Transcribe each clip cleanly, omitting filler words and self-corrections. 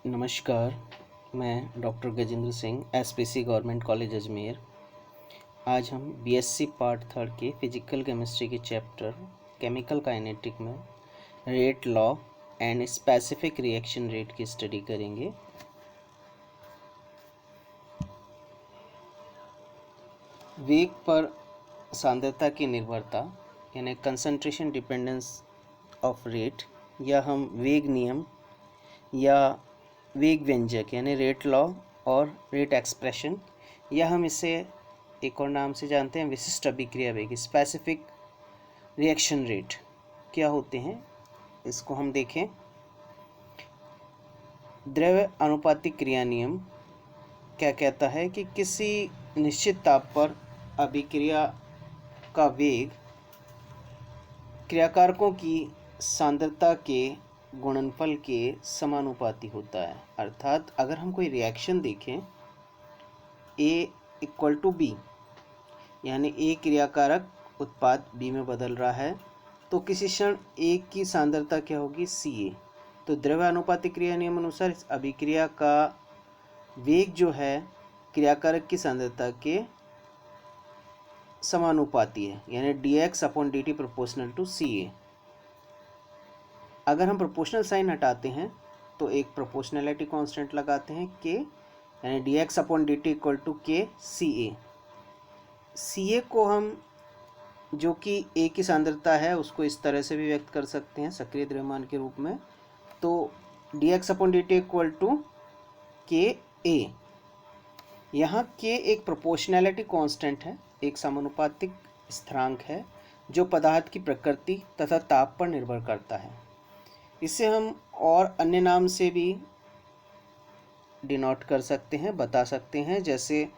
नमस्कार। मैं doctor Gajendra Singh, SPC government college Ajmer. आज हम बीएससी पार्ट थर्ड के फिजिकल केमिस्ट्री के चैप्टर केमिकल काइनेटिक में rate law and specific reaction rate की स्टडी करेंगे। वेग पर सांद्रता की निर्भरता यानी कंसंट्रेशन डिपेंडेंस ऑफ रेट, या हम वेग नियम या वेग व्यंजक यानी रेट लॉ और रेट एक्सप्रेशन, या हम इसे एक और नाम से जानते हैं विशिष्ट अभिक्रिया वेग, स्पेसिफिक रिएक्शन रेट, क्या होते हैं इसको हम देखें। द्रव्य अनुपातिक क्रिया नियम क्या कहता है कि किसी निश्चित ताप पर अभिक्रिया का वेग क्रियाकारकों की सांद्रता के गुणनफल के समानुपाती होता है। अर्थात अगर हम कोई रिएक्शन देखें A इक्वल टू बी, यानी A क्रियाकारक उत्पाद B में बदल रहा है, तो किसी क्षण A की सांद्रता क्या होगी, Ca। तो द्रव्य अनुपातिक क्रिया नियम अनुसार इस अभिक्रिया का वेग जो है क्रियाकारक की सांद्रता के समानुपाती है, यानी dx/dt प्रोपोर्शनल टू Ca। अगर हम प्रोपोर्शनल साइन हटाते हैं तो एक प्रोपोर्शनैलिटी कांस्टेंट लगाते हैं k, यानी dx/dt equal to k Ca। Ca को हम जो कि A की सांद्रता है उसको इस तरह से भी व्यक्त कर सकते हैं सक्रिय द्रव्यमान के रूप में। तो dx/dt equal to k A। यहाँ k एक प्रोपोर्शनैलिटी कांस्टेंट है, एक समानुपातिक स्थिरांक है जो पदार्थ की प्रकृति तथा ताप पर निर्भर करता है। इसे हम और अन्य नाम से भी डिनोट कर सकते हैं, बता सकते हैं, जैसे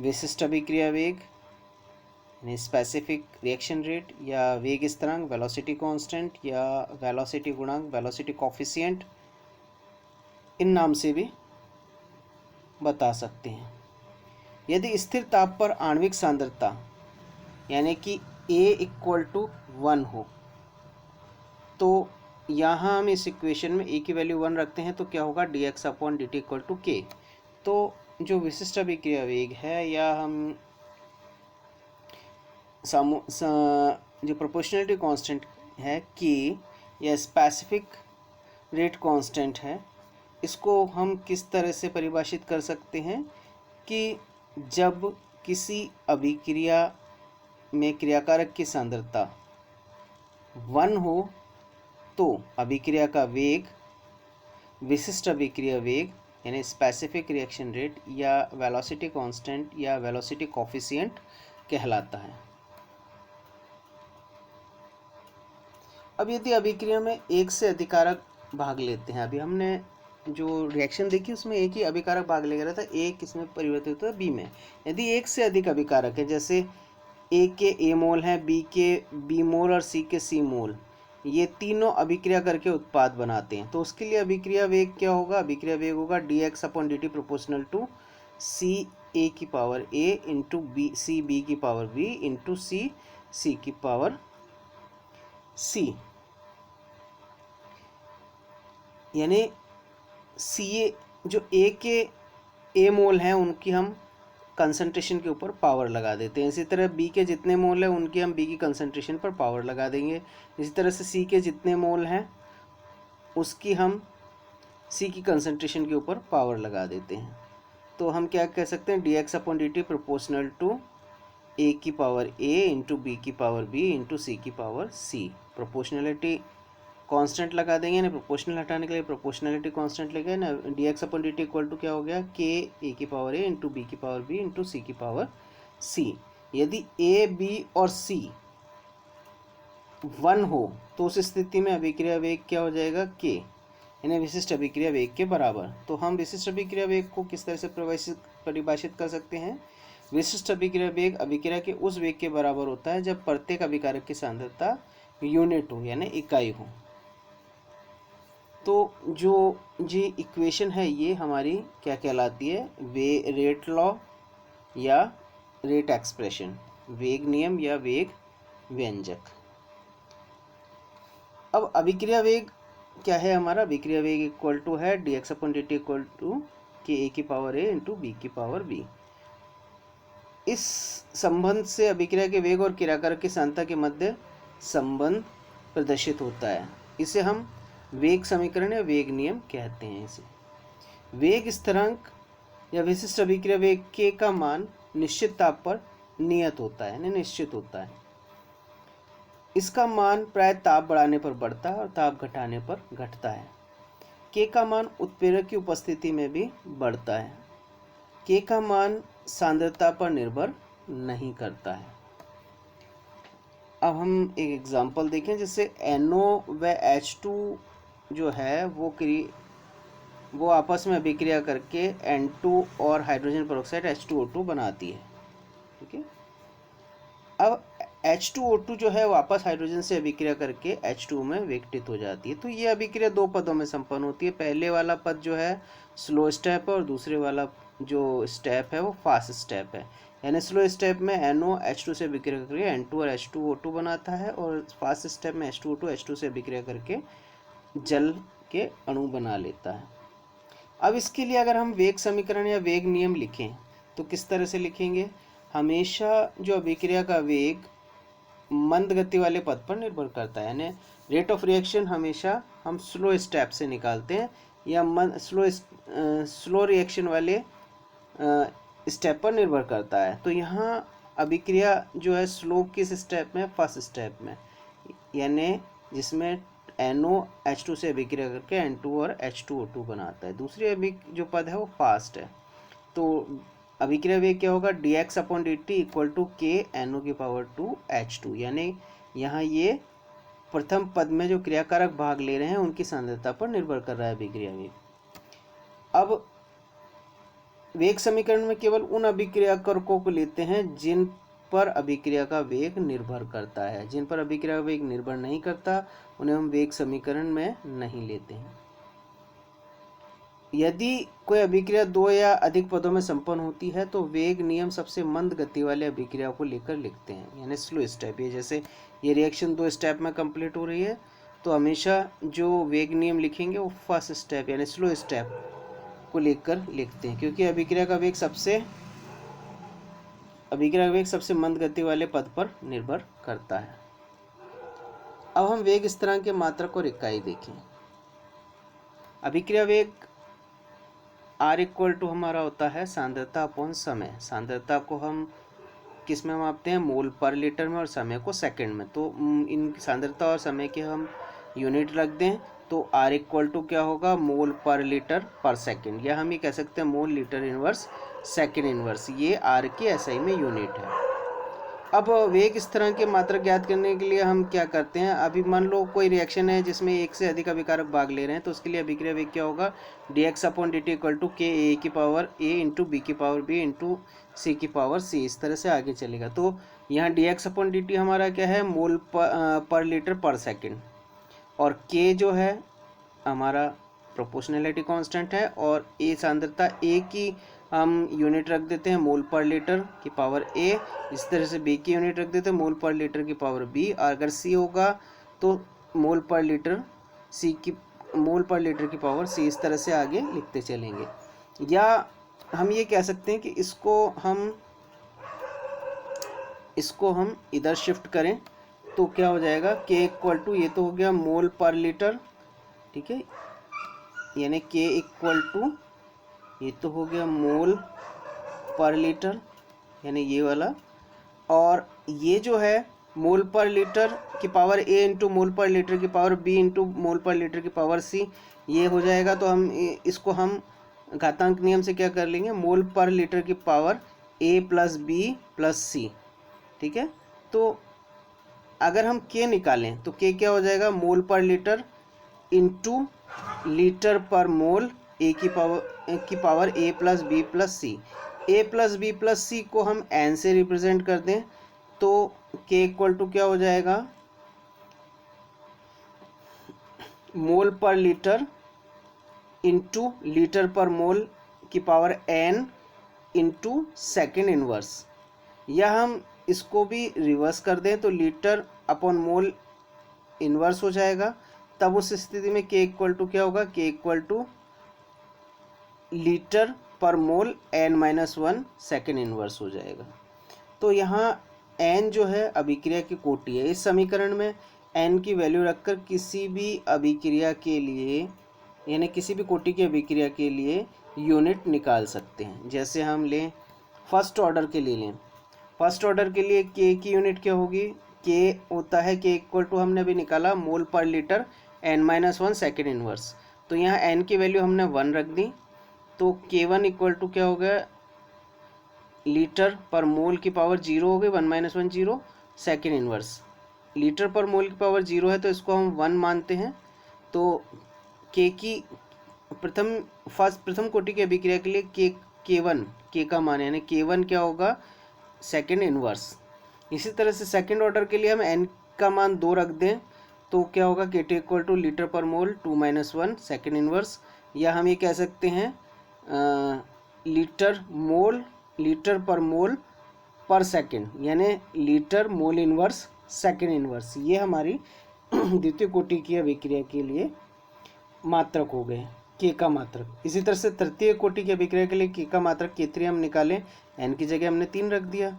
विशिष्ट अभिक्रिया वेग यानी स्पेसिफिक रिएक्शन रेट, या वेग स्थिरांक वेलोसिटी कांस्टेंट, या वेलोसिटी गुणांक वेलोसिटी कोफिशिएंट, इन नाम से भी बता सकते हैं। यदि स्थिर ताप पर आणविक सांद्रता यानी कि A इक्वल टू 1 हो, तो यहाँ हम इस इक्वेशन में A की वैल्यू 1 रखते हैं तो क्या होगा, dx/dt इक्वल टू k। तो जो विशिष्ट अभिक्रिया वेग है, या हम जो प्रोपोर्शनलिटी कांस्टेंट है k, या स्पेसिफिक रेट कांस्टेंट है, इसको हम किस तरह से परिभाषित कर सकते हैं कि जब किसी अभिक्रिया में क्रियाकारक की सांद्रता 1 हो तो अभिक्रिया का वेग विशिष्ट अभिक्रिया वेग यानी स्पेसिफिक रिएक्शन रेट या वेलोसिटी कांस्टेंट या वेलोसिटी कोफिशिएंट कहलाता है। अब यदि अभिक्रिया में एक से अधिकारक भाग लेते हैं, अभी हमने जो रिएक्शन देखी उसमें एक ही अभिकारक भाग ले रहा था, एक किसमें परिवर्तित होता है, बी में। यदि एक से अधिक अभिकारक है, जैसे ए के ए मोल हैं, बी के बी मोल और सी के सी मोल, ये तीनों अभिक्रिया करके उत्पाद बनाते हैं, तो उसके लिए अभिक्रिया वेग क्या होगा, अभिक्रिया वेग होगा dx/dt प्रोपोर्शनल टू सी ए की पावर ए इंटू बी सी बी की पावर बी इंटू सी सी की पावर सी। यानी सी ए जो ए के ए मोल हैं उनकी हम कंसंट्रेशन के ऊपर पावर लगा देते हैं, इसी तरह बी के जितने मोल हैं उनकी हम बी की कंसंट्रेशन पर पावर लगा देंगे, इसी तरह से सी के जितने मोल हैं उसकी हम सी की कंसंट्रेशन के ऊपर पावर लगा देते हैं। तो हम क्या कह सकते हैं, dx/dt प्रोपोर्शनल टू ए की पावर ए इंटू बी की पावर बी इंटू सी की पावर सी। प्रोपोर्शनलिटी कांस्टेंट लगा देंगे ना, प्रोपोर्शनल हटाने के लिए प्रोपोर्शनलिटी कांस्टेंट लगे ना, dx/dt इक्वल टू क्या हो गया, k ए की पावर ए इंटू बी की पावर बी इंटू सी की पावर सी। यदि ए बी और सी 1 हो तो उस स्थिति में अभिक्रिया वेग क्या हो जाएगा, k, यानी विशिष्ट अभिक्रिया वेग के बराबर। तो हम विशिष्ट अभिक्रिया वेग को किस तरह से परिभाषित कर सकते हैं, विशिष्ट अभिक्रिया वेग अभिक्रिया के उस वेग के बराबर होता है जब प्रत्येक अभिकारक की सांद्रता यूनिट हो यानी इकाई हो। तो जो ये इक्वेशन है ये हमारी क्या कहलाती है, वे रेट लॉ या रेट एक्सप्रेशन, वेग नियम या वेग व्यंजक। अब अभिक्रिया वेग क्या है हमारा, अभिक्रिया वेग इक्वल टू है dx upon dt equal to K A की पावर a इंटू बी की पावर b। इस संबंध से अभिक्रिया के वेग और क्रियाकारक की सांद्रता के मध्य संबंध प्रदर्शित होता है। इसे हम वेग समीकरण या वेग नियम कहते हैं। इसे वेग स्थिरांक या विशिष्ट अभिक्रिया वेग के का मान निश्चित ताप पर नियत होता है, निश्चित होता है। इसका मान प्राय ताप बढ़ाने पर बढ़ता है और ताप घटाने पर घटता है। के का मान उत्प्रेरक की उपस्थिति में भी बढ़ता है। के का मान सांद्रता पर निर्भर नहीं करता है। अब हम एक एग्जांपल देखें, जैसे NO व H2 जो है वो आपस में अभिक्रिया करके N2 और हाइड्रोजन पेरोक्साइड H2O2 बनाती है। ठीक है, अब H2O2 जो है वापस हाइड्रोजन से अभिक्रिया करके H2 में विघटित हो जाती है। तो ये अभिक्रिया दो पदों में संपन्न होती है। पहले वाला पद जो है स्लो स्टेप है और दूसरे वाला जो स्टेप है वो फास्ट स्टेप है। यानी स्लो स्टेप में NO H2 से अभिक्रिया करके N2 और H2O2 बनाता है और फास्ट स्टेप में H2O2 H2 से अभिक्रिया करके जल के अणु बना लेता है। अब इसके लिए अगर हम वेग समीकरण या वेग नियम लिखें तो किस तरह से लिखेंगे, हमेशा जो अभिक्रिया का वेग मंद गति वाले पद पर निर्भर करता है। यानी रेट ऑफ रिएक्शन हमेशा हम स्लो स्टेप से निकालते हैं या स्लो रिएक्शन वाले स्टेप पर निर्भर करता है। तो यहाँ अभिक्रिया जो है स्लो किस स्टेप में, फर्स्ट स्टेप में, यानी जिसमें NO H2 से अभिक्रिया करके N2 और H2O2 बनाता है। दूसरी जो पद है वो फास्ट है। तो अभिक्रिया वेग क्या होगा, dx upon dt equal to K NO की पावर 2 H2। यानी यहाँ ये प्रथम पद में जो क्रियाकारक भाग ले रहे हैं उनकी सांद्रता पर निर्भर कर रहा है अभिक्रिया वेग। अब वेग समीकरण में केवल उन अभिक्रियाकारकों को लेते हैं जिन पर अभिक्रिया का वेग निर्भर करता है। जिन पर अभिक्रिया का वेग निर्भर नहीं करता उन्हें हम वेग समीकरण में नहीं लेते हैं। यदि कोई अभिक्रिया दो या अधिक पदों में संपन्न होती है तो वेग नियम सबसे मंद गति वाले अभिक्रिया को लेकर लिखते हैं, यानी स्लो स्टेप। ये जैसे ये रिएक्शन दो स्टेप में कंप्लीट हो रही है तो हमेशा जो वेग नियम लिखेंगे वो फर्स्ट स्टेप यानी स्लो स्टेप को लेकर लिखते हैं, क्योंकि अभिक्रिया का वेग सबसे मंद गति वाले पद पर निर्भर करता है। अब हम वेग स्थिरांक के मात्रक और इकाई देखें। अभिक्रिया वेग R इक्वल टू हमारा होता है सांद्रता अपॉन समय। सांद्रता को हम किस में मापते हैं, मोल पर लीटर में, और समय को सेकंड में। तो इन सांद्रता और समय के हम यूनिट रख दें तो R इक्वल टू क्या होगा, मोल पर लीटर पर सेकंड, या हम ये कह सकते हैं mole litre inverse second inverse. ये R की SI में यूनिट है। अब वेग स्थिरांक के मात्रक ज्ञात करने के लिए हम क्या करते हैं, अभी मान लो कोई रिएक्शन है जिसमें एक से अधिक अभिकारक भाग ले रहे हैं तो उसके लिए अभिक्रिया वेग क्या होगा, dx upon dt equal to K A की पावर a इंटू बी की पावर b इंटू सी की पावर c। इस तरह से आगे चलेगा। तो यहाँ dx अपॉन dt हमारा क्या है, मोल पर लीटर पर सेकेंड, और k जो है हमारा प्रोपोर्शनैलिटी कांस्टेंट है, और a सांद्रता a की हम यूनिट रख देते हैं मोल पर लीटर की पावर a। इस तरह से b की यूनिट रख देते हैं मोल पर लीटर की पावर b, और अगर c होगा तो मोल पर लीटर की पावर c। इस तरह से आगे लिखते चलेंगे। या हम ये कह सकते हैं कि इसको हम इधर शिफ्ट करें तो क्या हो जाएगा, k इक्वल टू, ये तो हो गया मोल पर लीटर, ठीक है, यानी k इक्वल टू, ये तो हो गया मोल पर लीटर यानी ये वाला, और ये जो है मोल पर लीटर की पावर a इंटू मोल पर लीटर की पावर b इंटू मोल पर लीटर की पावर c, ये हो जाएगा। तो इसको हम घातांक नियम से क्या कर लेंगे, मोल पर लीटर की power a plus b plus c। ठीक है, तो अगर हम k निकालें तो k क्या हो जाएगा, मोल पर लीटर इंटू लीटर पर मोल a की power a plus B plus C. a plus B plus C को हम n से रिप्रेजेंट कर दें तो k इक्वल टू क्या हो जाएगा, मोल पर लीटर इंटू लीटर पर मोल की power n into second inverse. या हम इसको भी रिवर्स कर दें तो लीटर अपॉन मोल इनवर्स हो जाएगा, तब उस स्थिति में k इक्वल टू क्या होगा, k इक्वल टू लीटर पर मोल n-1 सेकेंड इनवर्स हो जाएगा। तो यहाँ n जो है अभिक्रिया की कोटि है। इस समीकरण में n की वैल्यू रखकर किसी भी अभिक्रिया के लिए यानी किसी भी कोटि की अभिक्रिया के लिए यूनिट निकाल सकते हैं। जैसे हम लें फर्स्ट ऑर्डर के लिए लें, फर्स्ट ऑर्डर के लिए k की यूनिट क्या होगी, k होता है k इक्वल टू हमने अभी निकाला मोल पर लीटर n-1 सेकेंड इनवर्स। तो यहाँ n की वैल्यू हमने 1 रख दी, तो k1 इक्वल टू क्या हो गया, लीटर पर मोल की पावर 0 हो गई, 1-1 0 सेकेंड इनवर्स। लीटर पर मोल की पावर 0 है तो इसको हम 1 मानते हैं। तो k की प्रथम कोटि की अभिक्रिया के लिए k1 k का मान यानी k1 क्या होगा, सेकेंड इनवर्स। इसी तरह से सेकेंड ऑर्डर के लिए हम n का मान 2 रख दें तो क्या होगा, k2 इक्वल टू लीटर पर मोल 2-1 सेकेंड इनवर्स। या हम ये कह सकते हैं लीटर पर मोल पर सेकेंड यानी litre mole inverse second inverse. ये हमारी द्वितीय कोटि की अभिक्रिया के लिए मात्रक हो गए, k का मात्रक। इसी तरह से तृतीय कोटि की अभिक्रिया के लिए k का मात्रक k3 हम निकालें, n की जगह हमने 3 रख दिया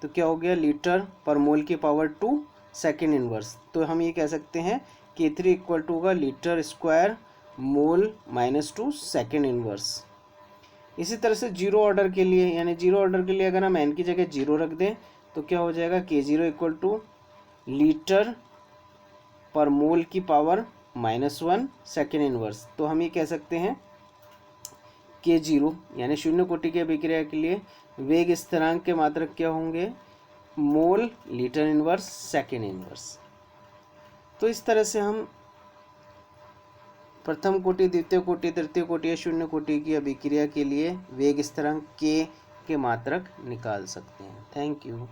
तो क्या हो गया, लीटर पर मोल की पावर 2 सेकेंड इनवर्स। तो हम ये कह सकते हैं k3 इक्वल टू होगा litre square mole -2 second inverse. इसी तरह से जीरो ऑर्डर के लिए यानी जीरो ऑर्डर के लिए अगर हम n की जगह 0 रख दें तो क्या हो जाएगा, k0 इक्वल टू लीटर पर मोल की पावर -1 सेकेंड इनवर्स। तो हम ये कह सकते हैं k0 यानी शून्य कोटि की अभिक्रिया के लिए वेग स्थिरांक के मात्रक क्या होंगे, mole litre inverse second inverse. तो इस तरह से हम प्रथम कोटि, द्वितीय कोटि, तृतीय कोटि या शून्य कोटि की अभिक्रिया के लिए वेग स्थिरांक k के मात्रक निकाल सकते हैं। Thank you.